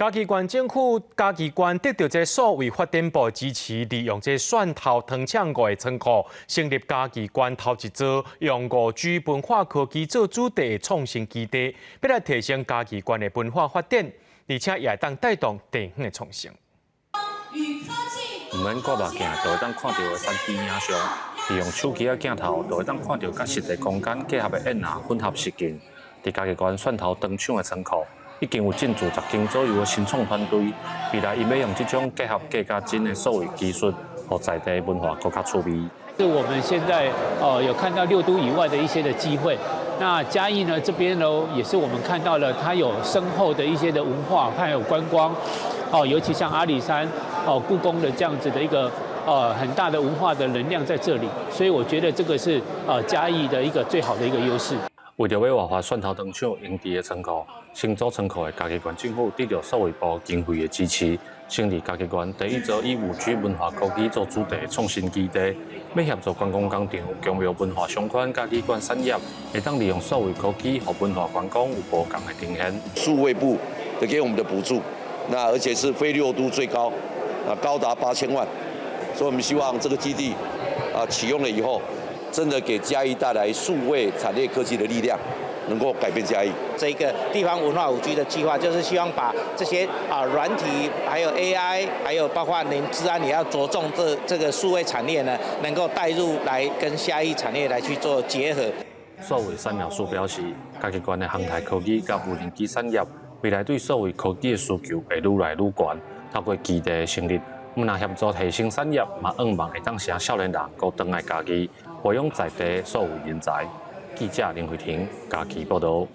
嘉义县政府嘉义县得到这所谓发展部支持，利用这蒜头糖厂外的仓库，成立嘉义县头一座用5G 文化科技做主题的创新基地，要来提升嘉义县的文化发展，而且也当带动地方的创新。唔免挂目镜，就会当看到的3D 影像，利用手机的镜头，就会当看到甲实际空间结合的影像混合实境。伫嘉义县蒜头糖厂的仓库，已经有进驻10间左右的新创团队。未来，伊要用这种结合假假真的所谓技术，和在地文化更加趣味。是我们现在有看到6都以外的一些的机会。那嘉义呢这边呢，也是我们看到了它有深厚的一些的文化，还有观光，尤其像阿里山、故宫的这样子的一个很大的文化的能量在这里，所以我觉得这个是嘉义的一个最好的一个优势。为着要活化蒜头糖厂营地的仓库，新组仓库的嘉义县政府得到数位部经费的支持，成立嘉义县第一座以5G 文化科技做主题的创新基地，要协助观光工厂强调文化相关嘉义县产业，会当利用数位科技和文化观光有无同的呈现。数位部的给我们的补助，那而且是非6都最高，高达8000万，所以我们希望这个基地启用了以后，真的给嘉义带来数位产业科技的力量，能够改变嘉义。这个地方文化5G 的计划，就是希望把这些软体，还有 AI， 还有包括连治安也要着重这个数位产业呢，能够带入来跟嘉义产业来去做结合。数位产业署表示，嘉义县的航太科技甲无人机产业，未来对数位科技的需求会愈来愈高。透过基地的成立，我们协助提升产业，嘛希望会当使少年人过回来嘉义，培养在地数位人才。记者林慧婷，嘉义报道。